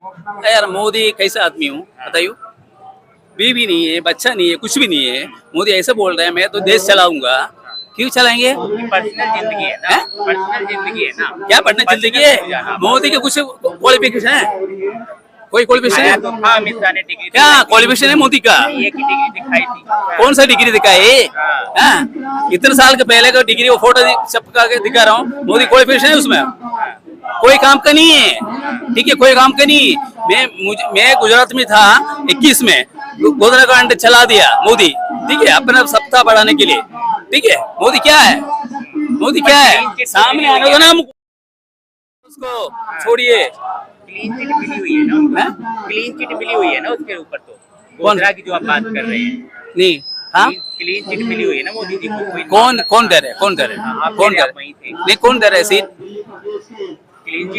यार मोदी कैसा आदमी हूँ बताइए। बीवी नहीं है, बच्चा नहीं है, कुछ भी नहीं है। मोदी ऐसे बोल रहे हैं मैं तो देश चलाऊंगा। क्यों चलाएंगे? पर्सनल जिंदगी है ना, पर्सनल जिंदगी है ना। क्या पढ़ना जिंदगी है? मोदी के कुछ क्वालिफिकेशन है? कोई क्वालिफिकेशन है? तो था अमित शाह ने डिग्री क्या क्वालिफिकेशन है मोदी का? एक ही डिग्री दिखाई थी। कौन सा डिग्री दिखाए? हाँ? इतने साल के पहले का डिग्री वो फोटो चिपका के दिखा रहा हूँ। मोदी क्वालिफिकेशन है उसमें? कोई काम का नहीं है। ठीक है, कोई काम का नहीं। मैं गुजरात में था 21 में, गोधरा कांड चला दिया मोदी। ठीक है, अपना सत्ता बढ़ाने के लिए। ठीक है, मोदी क्या है? मोदी क्या है? सामने आने दो ना, उसको छोड़िए। क्लीन चिट मिली हुई है ना, क्लीन चिट मिली हुई है ना उसके ऊपर। तो गोधरा की जो आप बात कर रहे हैं, नहीं, हाँ, क्लीन चिट मिली हुई है ना मोदी जी को। कोई कौन कौन दे रहे? कौन दे रहे? कौन दे रहे? नहीं, कौन दे रहे सीट? क्लीन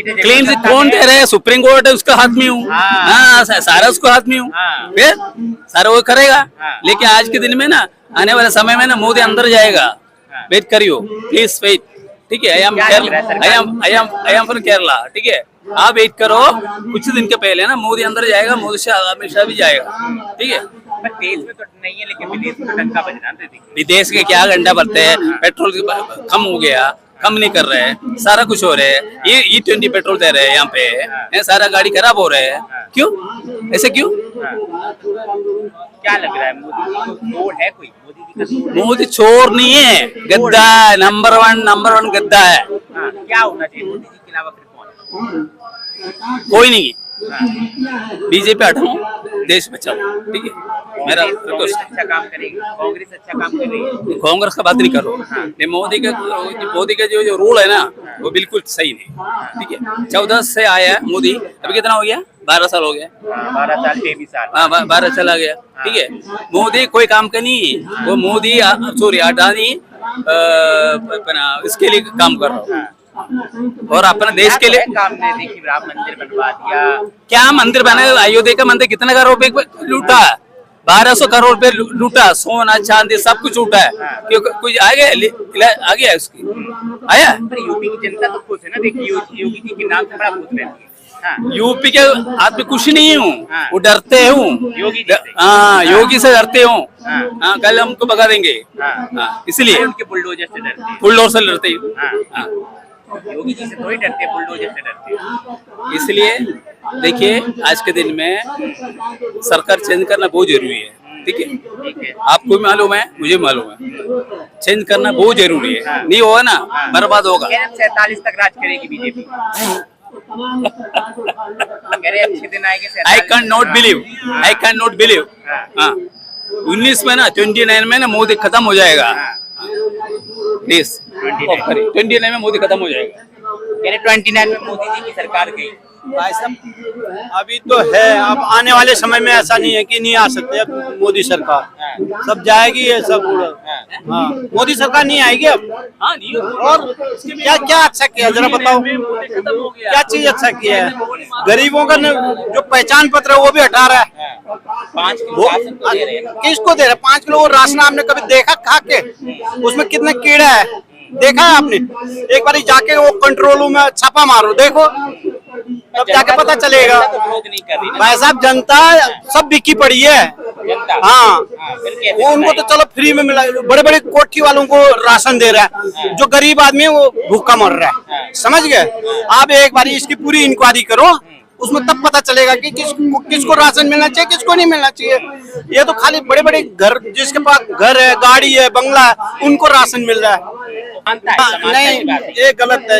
चिट कौन दे रहे हैं? सुप्रीम कोर्ट है, उसका हाथ में हूँ। हाँ, सारा उसको हाथ में हूँ। फिर सारा वो करेगा। लेकिन आज के दिन में ना, आने वाले समय में ना, मोदी अंदर जाएगा। वेट करियो, प्लीज वेट। ठीक है, आई एम फ्रॉम केरला। ठीक है, आप वेट करो। कुछ दिन के पहले ना मोदी अंदर जाएगा, मोदी से अमित शाह भी जाएगा। ठीक है, देश में तो नहीं है, लेकिन विदेश में डंका बज रहा है। विदेश के क्या घंटा भरते हैं? पेट्रोल कम हो गया, कम नहीं कर रहे हैं, सारा कुछ हो रहा है। ये E20 पेट्रोल दे रहे हैं यहाँ पे, सारा गाड़ी खराब हो रहा है। क्यों ऐसे क्यों? क्या लग रहा है मोदी जी को तोड़ है कोई? मोदी चोर नहीं है, गद्दा है। नंबर वन गद्दा है। क्या होना चाहिए मोदी जी के अलावा फिर कौन? कोई नहीं। बीजेपी हटाओ, देश बचाओ। ठीक है, मेरा रिक्वेस्ट। अच्छा काम करेगी, कांग्रेस अच्छा काम कर रही है। कांग्रेस का बात नहीं करो। मोदी का जो रूल है ना, वो बिल्कुल सही नहीं। ठीक है, 14 से आया मोदी, अभी कितना हो गया? 12 साल हो गया। 12 साल 23 साल। हाँ, 12 चला गया। ठीक है, मोदी कोई काम का नहीं। वो मोदी सॉरी अडानी इसके लिए काम कर रहा हूँ, और अपने देश के लिए काम ने। देखिए, राम मंदिर बनवा दिया। क्या मंदिर बने? अयोध्या का मंदिर कितने करोड़ रुपए लूटा? 1200 करोड़ रुपए लूटा। सोना चांदी सब कुछ लूटा है। क्यों कुछ आ गया उसकी? आया? यूपी की जनता तो खुश है ना। देखिए, योगी जी के नाम से बड़ा खुश रहती है। यूपी के आदमी कुछ नहीं हूँ, वो डरते हूँ। योगी हाँ, योगी से डरते हूँ। हाँ, कल हमको भगा देंगे। इसलिए उनके बुलडोजर से डरते हैं। बुलडोजर से डरते हूँ। योगी जी से थोड़ी डरते, बुलडोजर से डरते। इसलिए देखिए, आज के दिन में सरकार चेंज करना बहुत जरूरी है। ठीक है, आपको भी मालूम है, मुझे मालूम है, चेंज करना बहुत जरूरी है। नहीं होगा ना, बर्बाद होगा। 47 तक राज करेगी बीजेपी। अच्छे दिन आएंगे। I can not believe. हाँ, 19 में ना, 29 में ना मोदी खत्म हो जाएगा। प्लीज 29 में मोदी खत्म हो जाएगा। 29 में मोदी जी की सरकार गई। भाई साहब, अभी तो है, अब आने वाले समय में ऐसा नहीं है कि नहीं आ सकते। अब मोदी सरकार सब जाएगी, ये सब। हाँ, मोदी सरकार नहीं आएगी अब। हाँ, नहीं और क्या क्या अच्छा किया जरा बताओ? क्या चीज अच्छा किया है? गरीबों का जो पहचान पत्र है वो भी हटा रहा है। 5 किलो राशन तो दे रहे हैं। किसको दे रहे? 5 किलो वो राशन आपने कभी देखा खा के? उसमें कितने कीड़ा है देखा है आपने? एक बार जाके वो कंट्रोल रूम में छापा मारो, देखो, तब जाके पता चलेगा। भाई साहब, जनता सब बिकी पड़ी है। हाँ, वो उनको तो चलो फ्री में मिला। बड़े बड़े कोठी वालों को राशन दे रहा है, जो गरीब आदमी है वो भूखा मर रहा है। समझ गए? आप एक बार इसकी पूरी इंक्वायरी करो, उसमें तब पता चलेगा कि किसको राशन मिलना चाहिए, किसको नहीं मिलना चाहिए। ये तो खाली बड़े बड़े घर, जिसके पास घर है, गाड़ी है, बंगला है, उनको राशन मिल रहा है। नहीं, ये गलत है।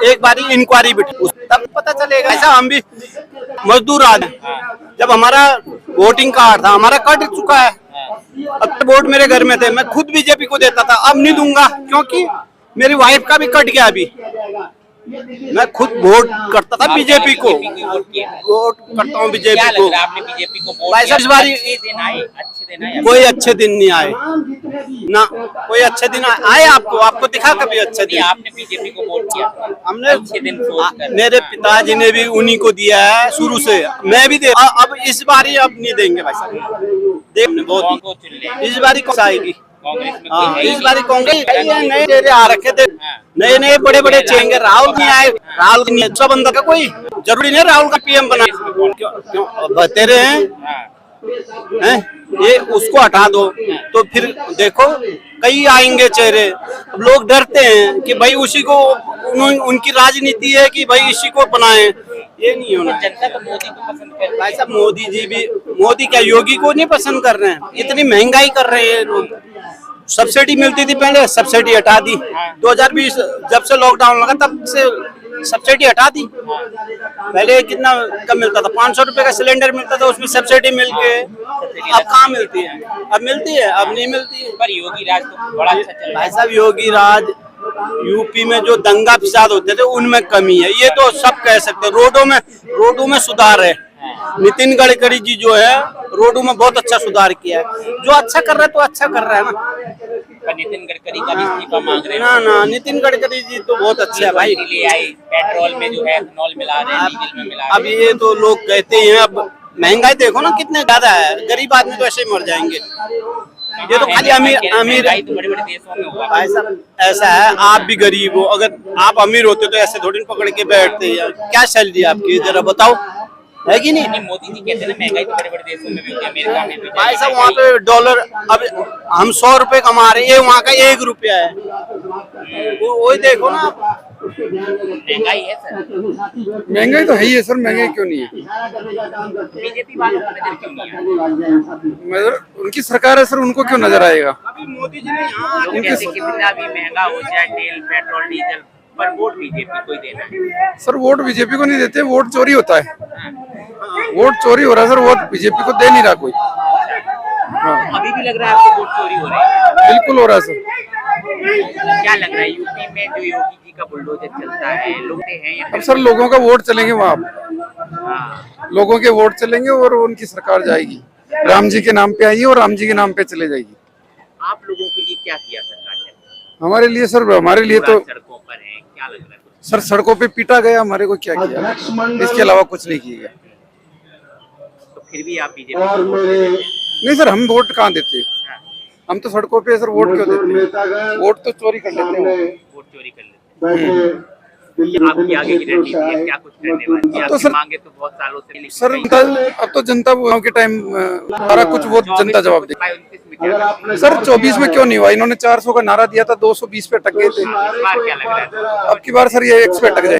एक बारी इंक्वायरी बिठा, तब पता चलेगा। ऐसा हम भी मजदूर आदमी, जब हमारा वोटिंग कार्ड था, हमारा कट चुका है। अब वोट मेरे घर में थे, मैं खुद बीजेपी को देता था, अब नहीं दूंगा, क्योंकि मेरी वाइफ का भी कट गया। अभी मैं खुद वोट करता था बीजेपी को, वोट करता हूँ बीजेपी को। बीजेपी को भाई साहब, इस बारी कोई अच्छे दिन नहीं आए ना, कोई अच्छे दिन आए? आपको दिखा कभी अच्छे दिन? आपने बीजेपी को वोट किया? हमने अच्छे दिन मेरे पिताजी ने भी उन्हीं को दिया है शुरू से, मैं भी अब इस बारी अब नहीं देंगे भाई साहब। देखने बहुत, इस बारी कौन आएगी? कांग्रेस में हाँ, कोई है ही इस नहीं। बार कांग्रेस आई है, नए चेहरे आ रखे थे, नए नए बड़े बड़े चेंगे। राहुल नहीं आए, राहुल नहीं अच्छा बंदा का कोई जरूरी नहीं राहुल का पीएम बना। क्यों बते रहे हैं हाँ, हैं? ये उसको हटा दो तो फिर देखो कई आएंगे चेहरे। अब लोग डरते हैं कि भाई उसी को उनकी राजनीति है कि भाई इसी को बनाए, ये नहीं होना। जनता तो मोदी को पसंद करती भाई साहब मोदी जी भी, मोदी क्या योगी को नहीं पसंद कर रहे हैं? इतनी महंगाई कर रहे हैं लोग। सब्सिडी मिलती थी पहले, सब्सिडी हटा दी। 2020 जब से लॉकडाउन लगा तब से सब्सिडी हटा दी। पहले कितना कम मिलता था, 500 रुपए का सिलेंडर मिलता था, उसमें सब्सिडी मिल के अब कहाँ मिलती है? अब मिलती है, अब नहीं मिलती है। पर योगी राज तो बड़ा अच्छा चल रहा भाई है। साहब योगी राज यूपी में जो दंगा फिसाद होते थे उनमें कमी है, ये तो सब कह सकते हैं। रोडों में सुधार है। नितिन गडकरी जी जो है रोडों में बहुत अच्छा सुधार किया है। जो अच्छा कर रहा है तो अच्छा कर रहा है ना। पर नितिन गडकरी का भी इस्तीफा मांग रहे हैं। ना ना नितिन गडकरी जी तो बहुत अच्छे है भाई। ले आए, पेट्रोल में जो है इथेनॉल मिला रहे हैं, डीजल में मिला अब रहे हैं। ये तो लोग कहते ही हैं, अब महंगाई देखो ना कितने ज्यादा है, गरीब आदमी तो ऐसे ही मर जाएंगे। ये तो खाली अमीर महंगाई तो बड़े बड़े देशों में हुआ। भाई साहब ऐसा है, आप भी गरीब हो, अगर आप अमीर होते तो ऐसे थोड़ी न पकड़ के बैठते यार। क्या सैलरी आपकी जरा बताओ, है कि नहीं? नहीं, मोदी जी कहते हैं ना महंगाई तो बड़े बड़े देशों में भी होती है, अमेरिका में भी। भाई साहब वहाँ पे डॉलर, अब हम 100 रुपए कमा रहे हैं, ये वहाँ का 1 रुपया है। वही देखो ना आप। महंगाई है सर। महंगाई तो है ही है सर, महंगाई क्यों नहीं है? बीजेपी वालों को नजर क्यों नहीं आता? मगर उनकी सरकार है सर, उनको क्यों नजर आएगा? अभी मोदी जी ने यहाँ लोग कहते हैं कि कितना भी महंगा हो जाए तेल, पेट्रोल, डीजल, पर वोट बीजेपी को ही देना है। सर वोट बीजेपी को नहीं देते, वोट चोरी होता है। वोट चोरी हो रहा है सर, वोट बीजेपी को दे नहीं रहा कोई। हाँ अभी भी लग रहा है आपको वोट चोरी हो रही है? बिल्कुल हो रहा है सर। क्या लग रहा है यूपी में जो योगी जी का बुलडोजर चलता है, लोग हैं या अब सर लोगों का वोट चलेंगे वहाँ, हाँ, लोगों के वोट चलेंगे और उनकी सरकार जाएगी। राम जी के नाम पे आई और राम जी के नाम पे चले जाएगी। आप लोगों के लिए क्या किया सरकार ने? हमारे लिए सर, हमारे लिए तो सड़कों पर है, क्या लग रहा है? सर सड़कों पे पीटा गया, हमारे को क्या किया, इसके अलावा कुछ नहीं किया। तो फिर भी आप बीजेपी को वोट दे देते हैं। नहीं सर, हम वोट कहाँ देते? हम तो सड़कों पे सर वोट क्यों देते? वोट तो चोरी कर लेते हैं। वोट चोरी कर लेते हैं। आपकी आगे की रणनीति है, क्या कुछ करने वाली है? तो आपकी सर- मांगे तो बहुत सालों से नहीं सर अब तो जनता के टाइम सारा कुछ वो जनता जवाब दे। 29 में क्या करना है? सर 24 में क्यों नहीं हुआ? इन्होंने 400 का नारा दिया था, 220 पे अटक गए थे। इस बार क्या लग रहा है? अब की बार सर ये 100 पे अटक जाए।